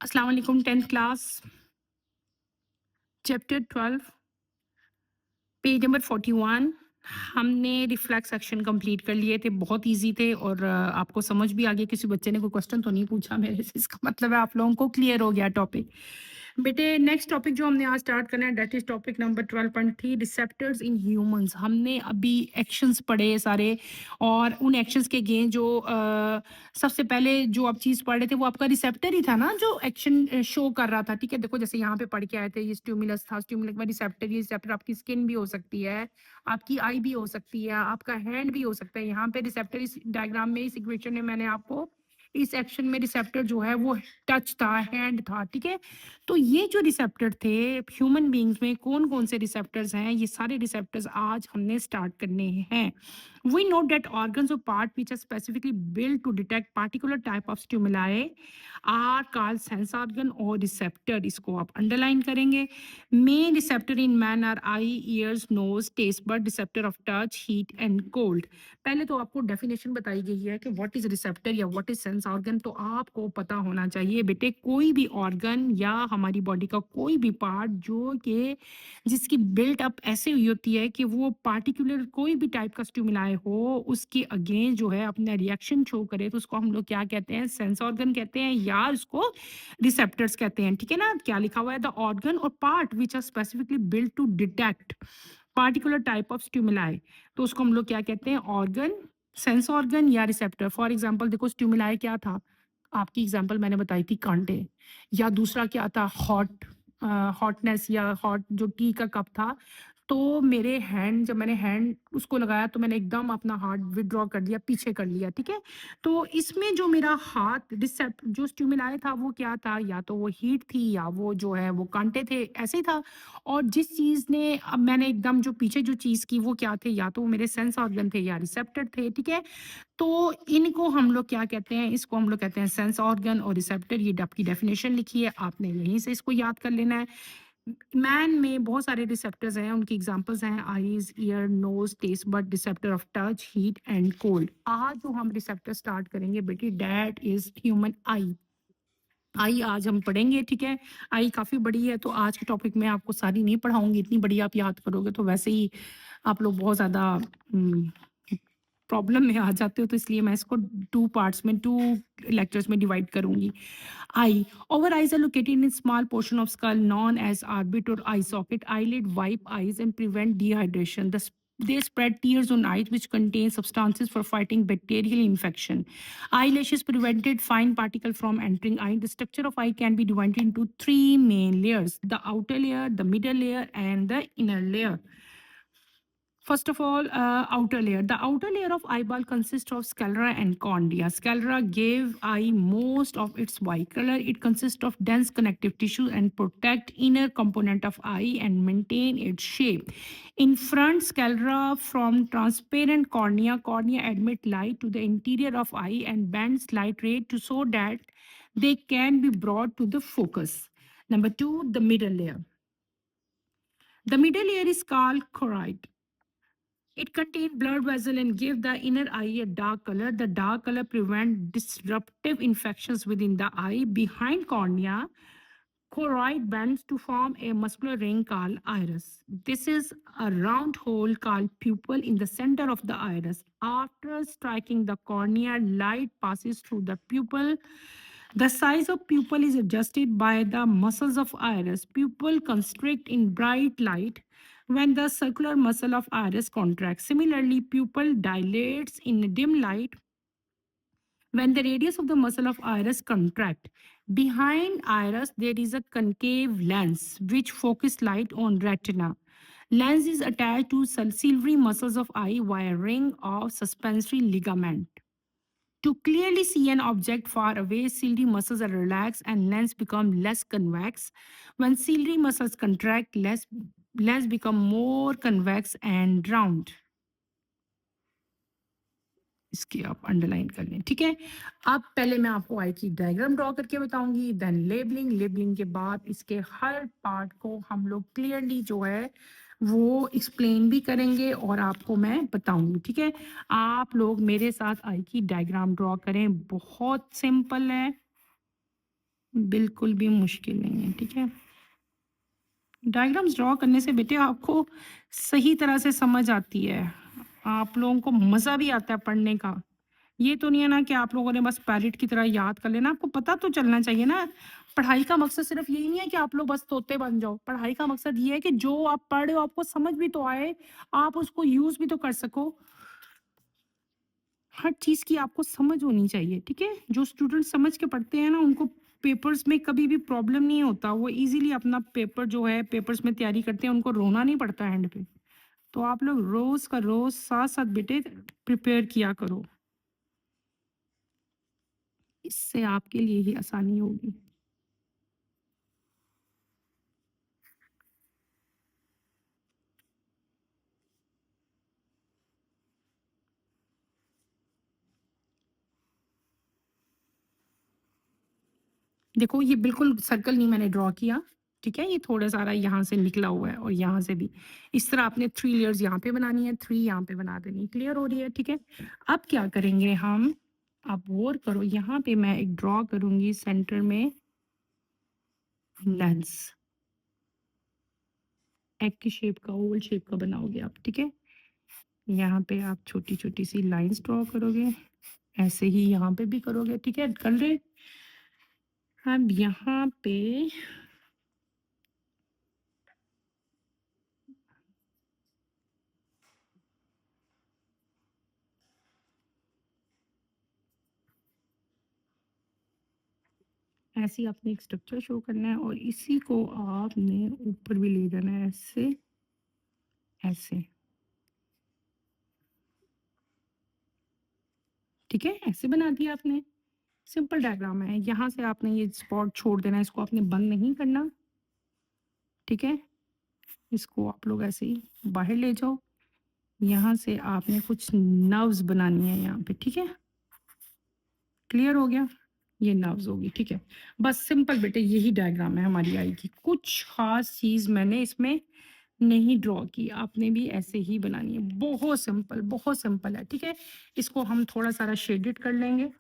अस्सलाम वालेकुम 10th class chapter 12 page number 41। हमने रिफ्लेक्स एक्शन कंप्लीट कर लिए थे, बहुत इजी थे और आपको समझ भी आ गया। किसी बच्चे ने कोई क्वेश्चन तो नहीं पूछा मेरे से, इसका मतलब है आप लोगों को क्लियर हो गया टॉपिक। बेटे नेक्स्ट टॉपिक जो हमने आज स्टार्ट करना है that is topic number 12.3 receptors in humans. हमने अभी एक्शंस पढ़े सारे और उन एक्शंस के अगेंस्ट जो सबसे पहले जो आप चीज़ पढ़ रहे थे वो आपका रिसेप्टर ही था ना, जो एक्शन शो कर रहा था। ठीक है, देखो जैसे यहाँ पे पढ़ के आए थे, ये स्टिमुलस था, स्टिमुलस में रिसेप्टर, ये रिसेप्टर आपकी स्किन भी हो सकती है, आपकी आई भी हो सकती है, आपका हैंड भी हो सकता है। यहाँ पे रिसेप्टर इस डायग्राम में, इस इक्वेशन में मैंने आपको इस एक्शन में रिसेप्टर जो है वो टच था, हैंड था। ठीक है, तो ये जो रिसेप्टर थे ह्यूमन बींग्स में कौन कौन से रिसेप्टर्स हैं, ये सारे रिसेप्टर्स आज हमने स्टार्ट करने हैं। We know that organs or part which are specifically built to detect particular type of stimuli are called sense organ or receptor। इसको आप अंडरलाइन करेंगे। Main receptor in man are eye, ears, nose, taste bud, receptor of touch, heat and cold. पहले तो आपको definition बताई गई है कि व्हाट इज रिसेप्टर या व्हाट इज सेंस ऑर्गन, तो आपको पता होना चाहिए बेटे कोई भी ऑर्गन या हमारी बॉडी का कोई भी पार्ट जो कि जिसकी बिल्ट अप ऐसे हुई होती है कि वो पार्टिकुलर कोई भी टाइप का स्टिमुलाई हो उसके अगेंस्ट जो है अपना रिएक्शन शो करे, तो उसको हम लोग क्या कहते हैं, सेंस ऑर्गन कहते हैं या उसको रिसेप्टर्स कहते हैं। ठीक है ना, क्या लिखा हुआ है, the organ or part which are specifically built to detect particular type of stimuli, तो उसको हम लोग क्या कहते हैं, ऑर्गन, सेंस ऑर्गन या रिसेप्टर। फॉर एग्जाम्पल देखो स्टिमुलाई क्या था, आपकी एग्जाम्पल मैंने बताई थी कांटे, या दूसरा क्या था हॉट, हॉटनेस या हॉट जो टी का कप था। तो मेरे हैंड, जब मैंने हैंड उसको लगाया तो मैंने एकदम अपना हाथ विथड्रॉ कर दिया, पीछे कर लिया। ठीक है, तो इसमें जो मेरा हाथ रिसेप्ट जो स्टिमुलाई था वो क्या था, या तो वो हीट थी या वो जो है वो कांटे थे, ऐसे ही था। और जिस चीज़ ने अब मैंने एकदम जो पीछे जो चीज़ की वो क्या थे, या तो वो मेरे सेंस ऑर्गन थे या रिसेप्टर थे। ठीक है, तो इनको हम लोग क्या कहते हैं, इसको हम लोग कहते हैं सेंस ऑर्गन और रिसेप्टर। ये आपकी डेफिनेशन लिखी है, आपने यहीं से इसको याद कर लेना है। मैन में बहुत सारे रिसेप्टर्स हैं, उनकी एग्जांपल्स हैं eyes, ear, nose, taste bud, receptor of touch, heat and cold. आज जो हम रिसेप्टर स्टार्ट करेंगे बेटी that is human eye. Eye आज हम पढ़ेंगे। ठीक है, आई काफ़ी बड़ी है तो आज के टॉपिक में आपको सारी नहीं पढ़ाऊंगी, इतनी बड़ी आप याद करोगे तो वैसे ही आप लोग बहुत ज़्यादा प्रॉब्लम में आ जाते हो, तो इसलिए मैं इसको टू पार्ट्स में, टू लेक्चर्स में डिवाइड करूंगी। Eye. Our eyes are located in a small portion of skull known as orbit or eye socket. Eyelid wipe eyes and prevent dehydration. They spread tears on eyes which contain substances for fighting bacterial infection. Eyelashes prevented fine particle from entering eye. The structure of eye can be divided into three main layers: the outer layer, the middle layer, and the inner layer. First of all, outer layer. The outer layer of eyeball consists of sclera and cornea. Sclera gave eye most of its white color. It consists of dense connective tissue and protect inner component of eye and maintain its shape. In front, sclera from transparent cornea. Cornea admit light to the interior of eye and bends light ray to so that they can be brought to the focus. Number two, the middle layer. The middle layer is called choroid. It contains blood vessel and give the inner eye a dark color. The dark color prevent disruptive infections within the eye. Behind cornea, choroid bends to form a muscular ring called iris. This is a round hole called pupil in the center of the iris. After striking the cornea, light passes through the pupil. The size of pupil is adjusted by the muscles of iris. Pupil constrict in bright light when the circular muscle of iris contracts. Similarly, pupil dilates in dim light when the radius of the muscle of iris contract. Behind iris, there is a concave lens which focus light on retina. Lens is attached to silvery muscles of eye via ring of suspensory ligament. To clearly see an object far away, ciliary muscles are relaxed and lens become less convex. When ciliary muscles contract, lens become more convex and round. इसकी आप underline कर लें। ठीक है, अब पहले मैं आपको आई की डायग्राम ड्रॉ करके बताऊंगी, देन लेबलिंग, लेबलिंग के बाद इसके हर पार्ट को हम लोग क्लियरली जो है वो एक्सप्लेन भी करेंगे और आपको मैं बताऊंगी। ठीक है, आप लोग मेरे साथ आई की डायग्राम ड्रॉ करें, बहुत सिंपल है, बिल्कुल भी मुश्किल नहीं है, ठीक है? डायग्राम्स ड्रॉ करने से बेटे आपको सही तरह से समझ आती है। आप लोगों को मज़ा भी आता है पढ़ने का। ये तो नहीं है ना कि आप लोगों ने बस पैरेट की तरह याद कर लेना, आपको पता तो चलना चाहिए ना। पढ़ाई का मकसद सिर्फ यही नहीं है कि आप लोग बस तोते बन जाओ। पढ़ाई का मकसद ये है कि जो आप पढ़ रहे हो आपको समझ भी तो आए, आप उसको यूज़ भी तो कर सको। हर चीज़ की आपको समझ होनी चाहिए, ठीक है? जो स्टूडेंट समझ के पढ़ते हैं ना उनको पेपर्स में कभी भी प्रॉब्लम नहीं होता। वो ईज़िली अपना पेपर जो है पेपर्स में तैयारी करते हैं, उनको रोना नहीं पड़ता एंड पे। तो आप लोग रोज़ का रोज़ साथ-साथ बेटे प्रिपेयर किया करो। इससे आपके लिए ही आसानी होगी। देखो ये बिल्कुल सर्कल नहीं मैंने ड्रॉ किया, ठीक है? ये थोड़ा सारा यहाँ से निकला हुआ है और यहाँ से भी। इस तरह आपने 3 लेयर्स यहाँ पे बनानी है, 3 यहाँ पे बना देनी है। क्लियर हो रही है, ठीक है? अब क्या करेंगे हम, आप गौर करो यहाँ पे मैं एक ड्रॉ करूँगी सेंटर में लेंस। एग की शेप का, ओवल शेप का बनाओगे आप, ठीक है? यहाँ पे आप छोटी-छोटी सी लाइन्स ड्रॉ करोगे, ऐसे ही यहाँ पे भी करोगे, ठीक है? कर रहे? अब यहाँ पे ऐसे ही आपने एक स्ट्रक्चर शो करना है और इसी को आपने ऊपर भी ले जाना है ऐसे, ऐसे, ठीक है? ऐसे बना दिया आपने। सिंपल डायग्राम है। यहाँ से आपने ये स्पॉट छोड़ देना है, इसको आपने बंद नहीं करना, ठीक है? इसको आप लोग ऐसे ही बाहर ले जाओ। यहाँ से आपने कुछ नर्व्स बनानी है यहाँ पे, ठीक है? क्लियर हो गया? ये नर्व्स होगी, ठीक है? बस सिंपल बेटे यही डायग्राम है हमारी आई की। कुछ ख़ास चीज़ मैंने इसमें नहीं ड्रॉ की, आपने भी ऐसे ही बनानी है। बहुत सिंपल है, ठीक है? इसको हम थोड़ा सारा शेडेड कर लेंगे।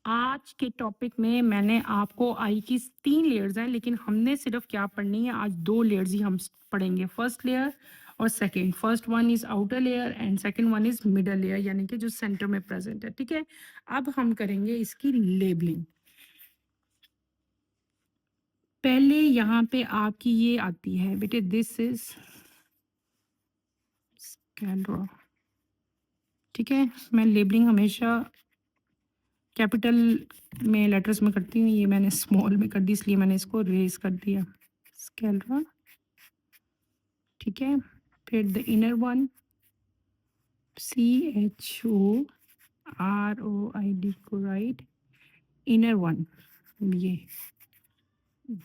आज के टॉपिक में मैंने आपको आई की 3 लेयर्स हैं, लेकिन हमने सिर्फ क्या पढ़नी है, आज 2 लेयर्स ही हम पढ़ेंगे, फर्स्ट लेयर और second. First one is outer layer and second one is middle layer, यानी कि जो सेंटर में प्रेज़ेंट है, ठीक है? अब हम करेंगे इसकी लेबलिंग। पहले यहाँ पे आपकी ये आती है बेटे, दिस इज़ स्कैलरा, ठीक है? मैं लेबलिंग हमेशा कैपिटल में लेटर्स में करती हूँ, ये मैंने स्मॉल में कर दी इसलिए मैंने इसको रेज़ कर दिया। स्कैलरा, ठीक है? फिर द इनर वन, CHOROID को राइट, इनर वन ये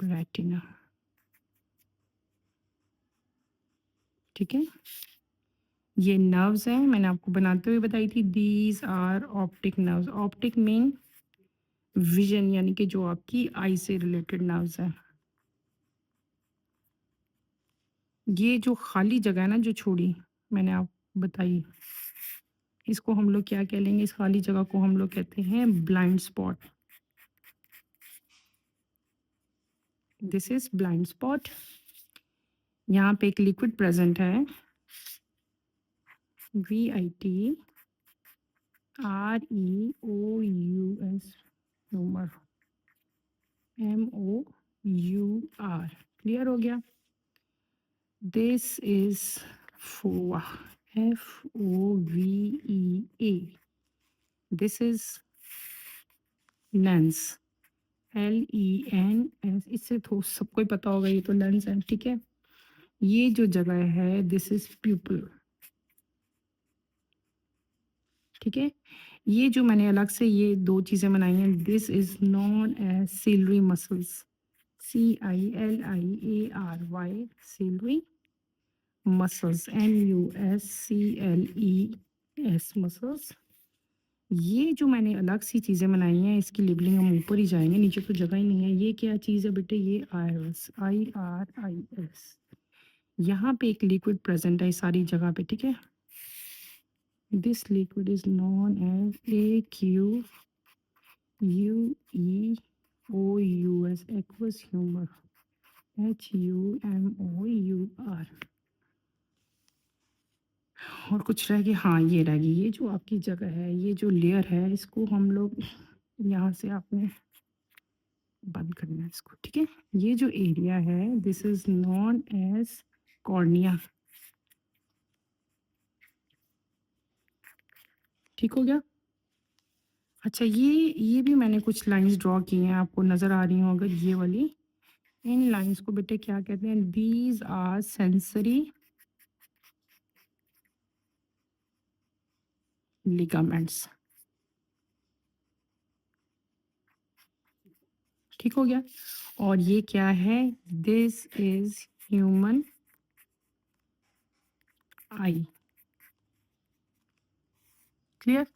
रेटिना, ठीक है? ये नर्व्स हैं, मैंने आपको बनाते हुए बताई थी, these are optic nerves. Optic mean vision, यानी कि जो आपकी आई से रिलेटेड नर्व्स हैं। ये जो खाली जगह है ना जो छोड़ी मैंने आपको बताई, इसको हम लोग क्या कह लेंगे, इस खाली जगह को हम लोग कहते हैं blind spot. This is blind spot. यहाँ पे एक लिक्विड प्रेजेंट है, VIT REOUS, humour, MOUR। Clear हो गया? This is Pova, FOVEA। This is lens, LENS। इससे तो सबको ही पता होगा, ये तो लेंस है, ठीक है? ये जो जगह है दिस इज प्यूपल, ठीक है? ये जो मैंने अलग से ये 2 चीज़ें बनाई हैं, this is known as ciliary muscles, CILIARY, ciliary muscles, MUSCLES muscles. ये जो मैंने अलग सी चीज़ें बनाई हैं इसकी लेबलिंग हम ऊपर ही जाएँगे, नीचे तो जगह ही नहीं है। ये क्या चीज़ है बेटे, ये आइरिस, IRIS। यहाँ पे एक लिक्विड प्रेजेंट है इस सारी जगह पे, ठीक है। This liquid is known as AQ UEOUS aqueous humour HUMOUR। और कुछ रह गया, हाँ ये रह गई, ये जो आपकी जगह है, ये जो लेयर है, इसको हम लोग यहाँ से आपने बंद करना है इसको, ठीक है। ये जो एरिया है, this is known as cornea. ठीक हो गया। अच्छा, ये भी मैंने कुछ लाइंस ड्रॉ की हैं, आपको नजर आ रही हो अगर, ये वाली। इन लाइंस को बेटे क्या कहते हैं? These are sensory ligaments. ठीक हो गया। और ये क्या है? This is human eye. Clear?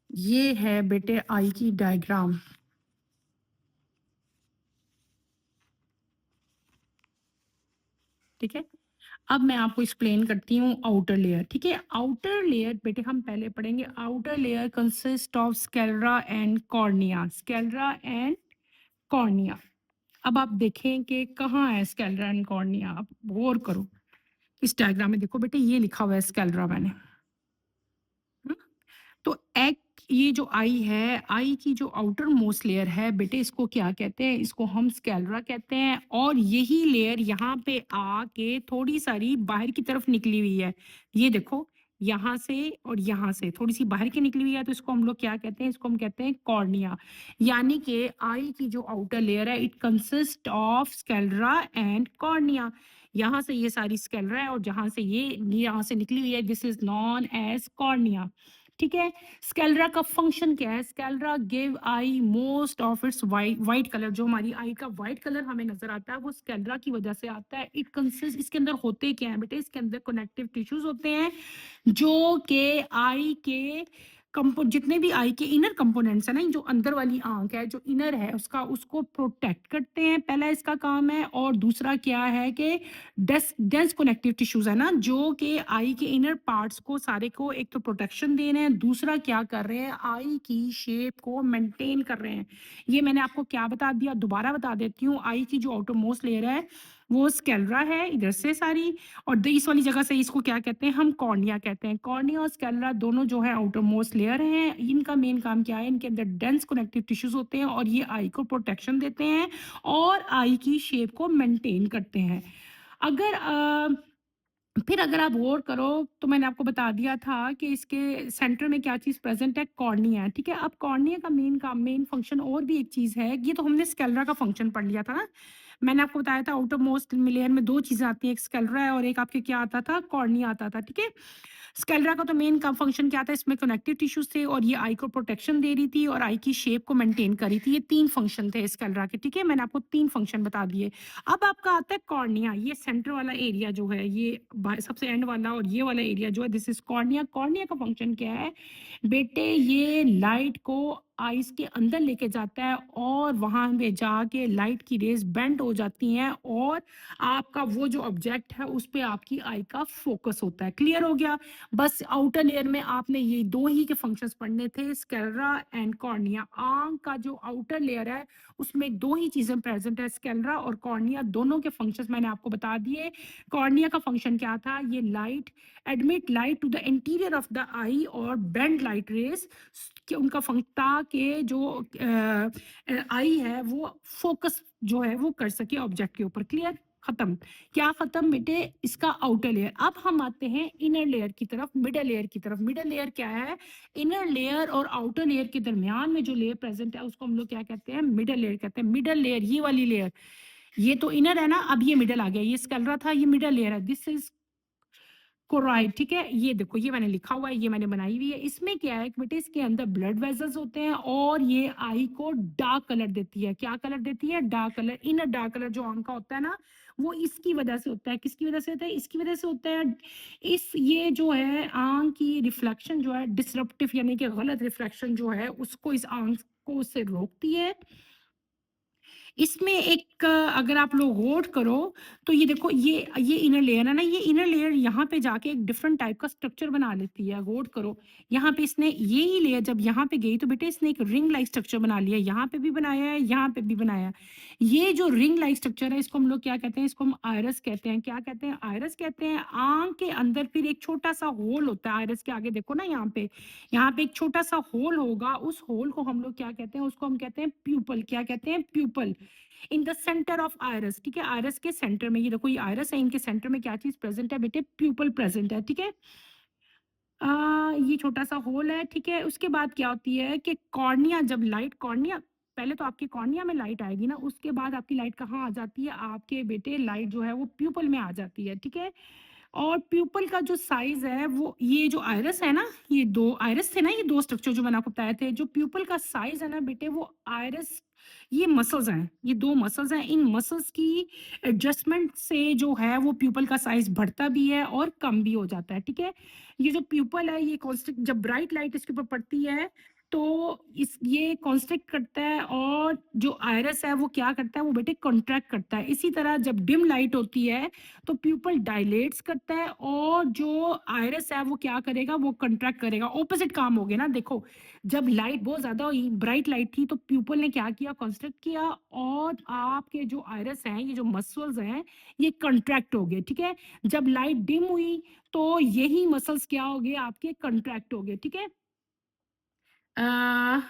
ये है बेटे आई की डायग्राम। ठीक है। अब मैं आपको एक्सप्लेन करती हूँ आउटर लेयर, ठीक है। आउटर लेयर बेटे हम पहले पढ़ेंगे। Outer layer consist of sclera and cornea. Sclera and cornea. अब आप देखें कि कहाँ है स्केलरा एंड कॉर्निया। आप गौर करो इस डायग्राम में, देखो बेटे ये लिखा हुआ है स्केलरा मैंने। तो एक, ये जो आई है, आई की जो आउटर मोस्ट लेयर है बेटे, इसको क्या कहते हैं? इसको हम स्केलरा कहते हैं। और यही लेयर यहाँ पे आके थोड़ी सारी बाहर की तरफ निकली हुई है। ये देखो, यहाँ से और यहाँ से थोड़ी सी बाहर की निकली हुई है, तो इसको हम लोग क्या कहते हैं? इसको हम कहते हैं कॉर्निया। यानी कि आई की जो आउटर लेयर है, it consist of sclera and cornea. यहाँ से ये सारी स्केलरा है और जहाँ से ये यहाँ से निकली हुई है, this is known as cornea. ठीक है। स्केलरा का फंक्शन क्या है? Sclera give eye most of its white colour. जो हमारी आई का वाइट कलर हमें नजर आता है, वो स्केलरा की वजह से आता है। इट कंसिस्ट, इसके अंदर होते क्या है बेटे? इसके अंदर कनेक्टिव टिश्यूज होते हैं, जो के आई के जितने भी आई के इनर कंपोनेंट्स है ना, जो अंदर वाली आंख है, जो इनर है उसका, उसको प्रोटेक्ट करते हैं, पहला इसका काम है। और दूसरा क्या है कि डेंस कनेक्टिव टिश्यूज है ना, जो कि आई के इनर पार्ट्स को सारे को एक तो प्रोटेक्शन दे रहे हैं, दूसरा क्या कर रहे हैं? आई की शेप को मेंटेन कर रहे हैं। ये मैंने आपको क्या बता दिया, दोबारा बता देती हूँ। आई की जो आउटर मोस्ट लेयर है वो स्केलरा है इधर से सारी, और इस वाली जगह से इसको क्या कहते हैं? हम कॉर्निया कहते हैं। कॉर्निया और स्केलरा दोनों जो है आउटर मोस्ट लेयर हैं। इनका मेन काम क्या है? इनके अंदर डेंस कनेक्टिव टिश्यूज होते हैं और ये आई को प्रोटेक्शन देते हैं और आई की शेप को मेंटेन करते हैं। अगर फिर अगर आप गौर करो तो मैंने आपको बता दिया था कि इसके सेंटर में क्या चीज प्रेजेंट है? कॉर्निया है। ठीक है। अब कॉर्निया का मेन काम, मेन फंक्शन और भी एक चीज है। ये तो हमने स्केलरा का फंक्शन पढ़ लिया था ना। मैंने आपको बताया था आउटर मोस्ट लेयर में दो चीजें आती है, एक स्केलरा है और एक आपके क्या आता था? कॉर्निया आता था। ठीक है। स्केलरा का तो मेन काम फंक्शन क्या था? इसमें कनेक्टिव टिश्यूज थे और ये आई को प्रोटेक्शन दे रही थी और आई की शेप को मेंटेन कर रही थी। ये तीन फंक्शन थे स्केलरा के। ठीक है। मैंने आपको तीन फंक्शन बता दिए। अब आपका आता है कॉर्निया। ये सेंटर वाला एरिया जो है, ये सबसे एंड वाला और ये वाला एरिया जो है, दिस इज कॉर्निया। कॉर्निया का फंक्शन क्या है बेटे? ये लाइट को आइस के अंदर लेके जाता है और वहां पे जाके लाइट की रेज बेंड हो जाती हैं और आपका वो जो ऑब्जेक्ट है उस पे आपकी आई का फोकस होता है। क्लियर हो गया? बस आउटर लेयर में आपने ये दो ही के फंक्शंस पढ़ने थे, स्केलरा एंड कॉर्निया। आंख का जो आउटर लेयर है उसमें दो ही चीजें प्रेजेंट है, स्केलरा और कॉर्निया। दोनों के फंक्शंस मैंने आपको बता दिए। कॉर्निया का फंक्शन क्या था? ये light, admit light to the interior of the eye और बेंड लाइट रेज, कि उनका फंक्ता के जो आई है वो फोकस जो है वो कर सके ऑब्जेक्ट के ऊपर। क्लियर? खत्म। क्या खत्म बेटे? इसका आउटर लेयर। अब हम आते हैं इनर लेयर की तरफ, मिडल लेयर की तरफ। मिडल लेयर क्या है? इनर लेयर और आउटर लेयर के दरमियान में जो लेयर प्रेजेंट है उसको हम लोग क्या कहते हैं? मिडल लेयर कहते हैं। मिडल लेयर, ये वाली लेयर, ये तो इनर है ना, अब ये मिडल आ गया। ये स्केलरा था, ये मिडल लेयर है। This is choroid. ठीक है। ये देखो, ये मैंने लिखा हुआ है, ये मैंने बनाई हुई है। इसमें क्या है बेटे? इसके अंदर ब्लड वेसल्स होते हैं और ये आई को डार्क कलर देती है। क्या कलर देती है? Dark colour. Inner dark colour जो आंख का होता है ना, वो इसकी वजह से होता है। किसकी वजह से होता है? इसकी वजह से होता है। इस ये जो है आंख की रिफ्लेक्शन जो है डिसरप्टिव, यानी कि गलत रिफ्लेक्शन जो है उसको, इस आंख को उससे रोकती है। इसमें एक अगर आप लोग गौर करो तो ये देखो ये इनर लेयर है ना, ये इनर लेयर यहाँ पे जाके एक डिफरेंट टाइप का स्ट्रक्चर बना लेती है। गौर करो, यहाँ पे इसने ये ही लेयर जब यहाँ पे गई तो बेटे इसने एक रिंग लाइक स्ट्रक्चर बना लिया, यहाँ पे भी बनाया है, यहाँ पे भी बनाया है। ये जो रिंग लाइक स्ट्रक्चर है इसको हम लोग क्या कहते हैं, इसको हम आयरस कहते हैं। क्या कहते हैं? आयरस कहते हैं। आंख के अंदर फिर एक छोटा सा होल होता है, आयरस के आगे देखो ना, यहाँ पे एक छोटा सा होल होगा, उस होल को हम लोग क्या कहते हैं, उसको हम कहते हैं प्यूपल। क्या कहते हैं? Pupil. In the centre of iris, ठीक है, आयरस के सेंटर में, ये देखो ये आयरस है, इनके सेंटर में क्या चीज प्रेजेंट है बेटे? प्यूपल प्रेजेंट है, ठीक है। ये छोटा सा होल है, ठीक है। उसके बाद क्या होती है कि कॉर्निया, जब लाइट कॉर्निया, पहले तो आपकी कॉर्निया में लाइट आएगी ना, उसके बाद आपकी लाइट कहाँ आ जाती है? आपके बेटे लाइट जो है वो प्यूपल में आ जाती है, ठीक है। और प्यूपल का जो साइज है वो, ये जो आइरिस है ना, ये दो आइरिस थे ना, ये दो स्ट्रक्चर जो मैंने आपको बताए थे, जो प्यूपल का साइज है ना बेटे, वो आइरिस, ये मसल्स हैं, ये दो मसल्स हैं, इन मसल्स की एडजस्टमेंट से जो है वो प्यूपल का साइज बढ़ता भी है और कम भी हो जाता है, ठीक है। ये जो प्यूपल है ये कॉन्स्ट्रिक्ट, जब ब्राइट लाइट इसके ऊपर पड़ती है तो इस ये कॉन्स्ट्रिक्ट करता है, और जो आइरिस है वो क्या करता है, वो बेटे कॉन्ट्रैक्ट करता है। इसी तरह जब डिम लाइट होती है तो प्यूपल डायलेट्स करता है, और जो आइरिस है वो क्या करेगा, वो कंट्रैक्ट करेगा। ऑपोजिट काम हो गया ना, देखो जब लाइट बहुत ज्यादा हुई, ब्राइट लाइट थी, तो प्यूपल ने क्या किया, कंस्ट्रक्ट किया, और आपके जो आइरिस हैं, ये जो मसल्स हैं, ये कंट्रैक्ट हो गए, ठीक है। जब लाइट डिम हुई तो यही मसल्स क्या हो गए, आपके कंट्रैक्ट हो गए, ठीक है। अ,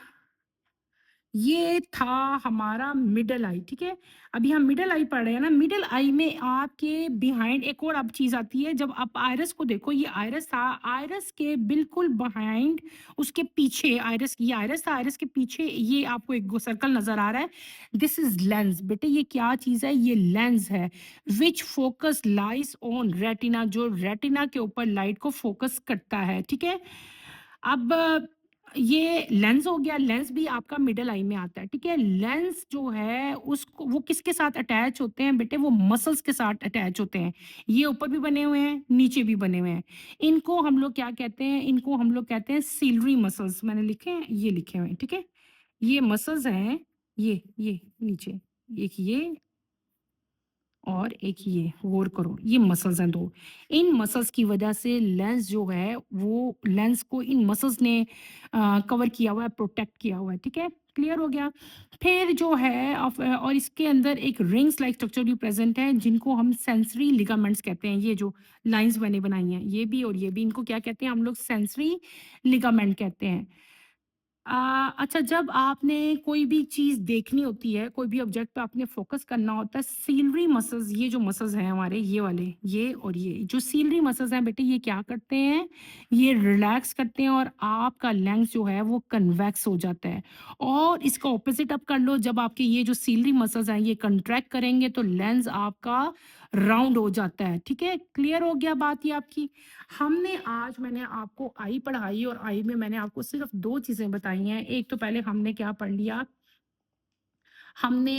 ये था हमारा मिडल आई, ठीक है। अभी हम मिडल आई पढ़ रहे हैं ना, मिडल आई में आपके बिहाइंड एक और अब चीज आती है। जब आप आयरस को देखो, ये आयरस था, आयरस के बिल्कुल बिहाइंड, उसके पीछे आयरस, ये आयरस था, आयरस के पीछे ये आपको एक सर्कल नजर आ रहा है, दिस इज लेंस। बेटे ये क्या चीज है? ये लेंस है, which focus lies on retina, जो रेटिना के ऊपर लाइट को फोकस करता है, ठीक है। अब ये लेंस हो गया, लेंस भी आपका मिडल आई में आता है, ठीक है। लेंस जो है उसको, वो किसके साथ अटैच होते हैं बेटे? वो मसल्स के साथ अटैच होते हैं। ये ऊपर भी बने हुए हैं, नीचे भी बने हुए हैं। इनको हम लोग क्या कहते हैं? इनको हम लोग कहते हैं सीलरी मसल्स। मैंने लिखे हैं, ये लिखे हुए हैं, ठीक है। ये मसल्स हैं, ये नीचे, एक ये और एक ये, गौर करो, ये मसल्स हैं दो। इन मसल्स की वजह से लेंस जो है, वो लेंस को इन मसल्स ने कवर किया हुआ है, प्रोटेक्ट किया हुआ है, ठीक है। क्लियर हो गया? फिर जो है और इसके अंदर एक रिंग्स लाइक स्ट्रक्चर भी प्रेजेंट है, जिनको हम सेंसरी लिगामेंट्स कहते हैं। ये जो लाइंस मैंने बनाई हैं, ये भी और ये भी, इनको क्या कहते हैं हम लोग? सेंसरी लिगामेंट कहते हैं। अच्छा, जब आपने कोई भी चीज़ देखनी होती है, कोई भी ऑब्जेक्ट पे आपने फ़ोकस करना होता है, सीलरी मसल्स, ये जो मसल्स हैं हमारे, ये वाले, ये और ये जो सीलरी मसल्स हैं बेटे, ये क्या करते हैं? ये रिलैक्स करते हैं, और आपका लेंस जो है वो कन्वेक्स हो जाता है। और इसका ऑपोज़िट आप कर लो, जब आपके ये जो सीलरी मसल्स हैं ये कंट्रैक्ट करेंगे तो लेंस आपका राउंड हो जाता है, ठीक है। क्लियर हो गया बात ये आपकी? हमने आज, मैंने आपको आई पढ़ाई, और आई में मैंने आपको सिर्फ 2 चीज़ें बताई हैं। एक तो पहले हमने क्या पढ़ लिया, हमने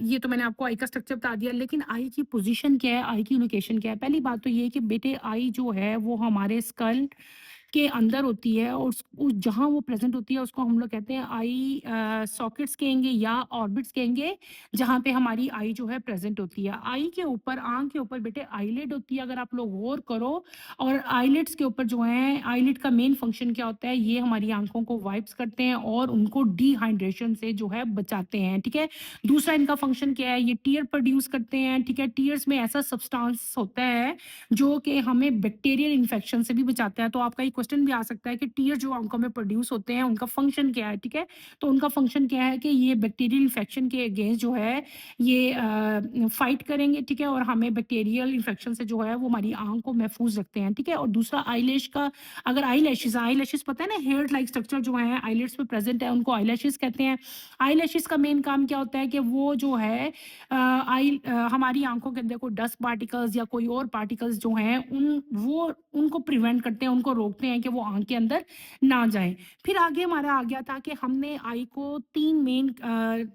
ये तो मैंने आपको आई का स्ट्रक्चर बता दिया, लेकिन आई की पोज़ीशन क्या है, आई की लोकेशन क्या है? पहली बात तो ये है कि बेटे आई जो है वो हमारे स्कल के अंदर होती है, और जहाँ वो प्रेजेंट होती है उसको हम लोग कहते हैं आई सॉकेट्स कहेंगे या ऑर्बिट्स कहेंगे, जहाँ पे हमारी आई जो है प्रेजेंट होती है। आई के ऊपर, आंख के ऊपर बेटे आईलिड होती है, अगर आप लोग गौर करो। और आईलिड्स के ऊपर जो है, आईलिड का मेन फंक्शन क्या होता है? ये हमारी आंखों को वाइप्स करते हैं और उनको डिहाइड्रेशन से जो है बचाते हैं, ठीक है। दूसरा इनका फंक्शन क्या है? ये टीयर प्रोड्यूस करते हैं, ठीक है। टीयर्स में ऐसा सब्सटेंस होता है जो कि हमें बैक्टीरियल इन्फेक्शन से भी बचाता है। तो आपका ये क्वेश्चन भी आ सकता है कि टीयर जो आंखों में प्रोड्यूस होते हैं, उनका फंक्शन क्या है, ठीक है। तो उनका फंक्शन क्या है कि ये बैक्टीरियल इन्फेक्शन के अगेंस्ट जो है ये फाइट करेंगे, ठीक है, और हमें बैक्टीरियल इन्फेक्शन से जो है वो हमारी आंख को महफूज रखते हैं, ठीक है। और दूसरा आईलैश का, अगर आईलैशेस पता है ना, हेयर लाइक स्ट्रक्चर जो है आईलिड्स पे प्रेजेंट है, उनको आईलैशेस कहते हैं। आईलैशेस का मेन काम क्या होता है कि वो जो है हमारी आंखों के अंदर कोई डस्ट पार्टिकल्स या कोई और पार्टिकल्स जो हैं, उनको प्रिवेंट करते हैं, उनको रोकते हैं कि वो आँख के अंदर ना जाएँ। फिर आगे हमारा आ गया था कि हमने आई को 3 मेन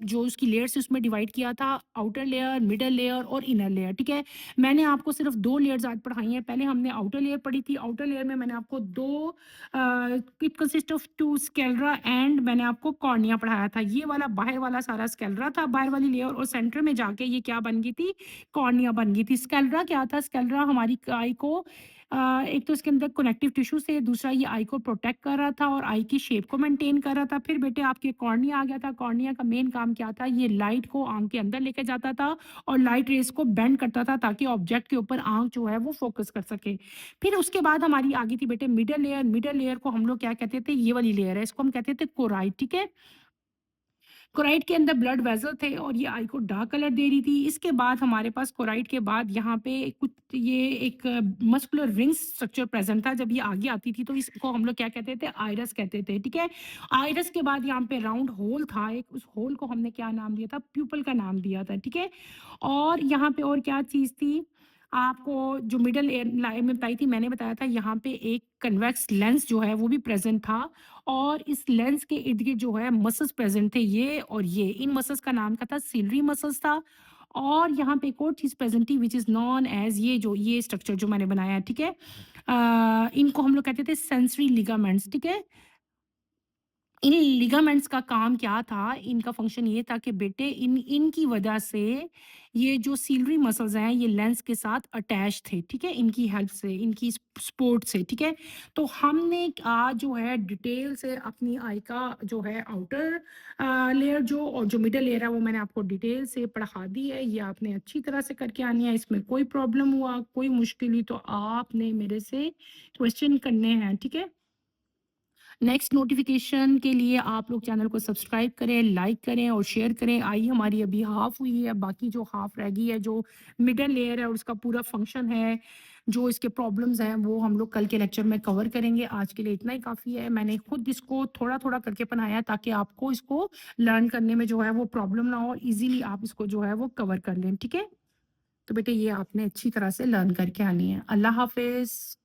जो उसकी लेयर्स उसमें डिवाइड किया था, आउटर लेयर, मिडल लेयर और इनर लेयर, ठीक है? मैंने आपको सिर्फ़ 2 लेयर्स आज पढ़ाई हैं। पहले हमने आउटर लेयर पढ़ी थी, आउटर लेयर में मैंने आपको 2 it consist of 2 sclera and मैंने आपको कॉर्निया पढ़ाया था। ये वाला बाहर वाला सारा स्क्लेरा था, बाहर वाली लेयर, और सेंटर में जाके ये क्या बन गई थी? कॉर्निया बन गई थी। स्क्लेरा क्या था? स्क्लेरा हमारी आई को एक तो इसके अंदर कनेक्टिव टिश्यूज़ थे, दूसरा ये आई को प्रोटेक्ट कर रहा था और आई की शेप को मेंटेन कर रहा था। फिर बेटे आपके कॉर्निया आ गया था। कॉर्निया का मेन काम क्या था? ये लाइट को आँख के अंदर लेके जाता था और लाइट रेज़ को बेंड करता था ताकि ऑब्जेक्ट के ऊपर आँख जो है वो फ़ोकस कर सके। फिर उसके बाद हमारी आ गई थी बेटे मिडल लेयर। मिडल लेयर को हम लोग क्या कहते थे? ये वाली लेयर है, इसको हम कहते थे कोराइड, ठीक है? कोराइड के अंदर ब्लड वेसल थे और ये आई को डार्क कलर दे रही थी। इसके बाद हमारे पास कोराइड के बाद यहाँ पे कुछ ये एक मस्कुलर रिंग स्ट्रक्चर प्रेजेंट था। जब ये आगे आती थी तो इसको हम लोग क्या कहते थे? आइरस कहते थे, ठीक है? आइरस के बाद यहाँ पे राउंड होल था एक, उस होल को हमने क्या नाम दिया था? प्यूपल का नाम दिया था, ठीक है? और यहाँ पे और क्या चीज़ थी? आपको जो मिडल एयर लाइन में बताई थी, मैंने बताया था यहाँ पे एक कन्वेक्स लेंस जो है वो भी प्रेजेंट था और इस लेंस के इर्द-गिर्द जो है मसल्स प्रेजेंट थे, ये और ये। इन मसल्स का नाम क्या था? सिलरी मसल्स था। और यहाँ पे एक और चीज़ प्रेजेंट थी व्हिच इज़ नोन एज़ ये स्ट्रक्चर जो मैंने बनाया है, ठीक है? इनको हम लोग कहते थे सेंसरी लिगामेंट्स, ठीक है? इन लिगामेंट्स का काम क्या था? इनका फ़ंक्शन ये था कि बेटे इनकी वजह से ये जो सीलरी मसल्स हैं, ये लेंस के साथ अटैच थे, ठीक है? इनकी हेल्प से, इनकी सपोर्ट से, ठीक है? तो हमने आज जो है डिटेल से अपनी आई का जो है आउटर लेयर जो और जो मिडल लेयर है वो मैंने आपको डिटेल से पढ़ा दी है। ये आपने अच्छी तरह से करके आनी है। इसमें कोई प्रॉब्लम हुआ, कोई मुश्किल हुई तो आपने मेरे से क्वेश्चन करने हैं, ठीक है? नेक्स्ट नोटिफिकेशन के लिए आप लोग चैनल को सब्सक्राइब करें, लाइक करें और शेयर करें। आई हमारी अभी हाफ हुई है, बाकी जो हाफ रह गई है, जो मिडल लेयर है और उसका पूरा फंक्शन है, जो इसके प्रॉब्लम्स हैं, वो हम लोग कल के लेक्चर में कवर करेंगे। आज के लिए इतना ही काफ़ी है। मैंने खुद इसको थोड़ा-थोड़ा करके बनाया ताकि आपको इसको लर्न करने में जो है वो प्रॉब्लम ना हो, ईज़िली आप इसको जो है वो कवर कर लें, ठीक है? तो बेटे ये आपने अच्छी तरह से लर्न करके आनी है। अल्लाह हाफ़िज़।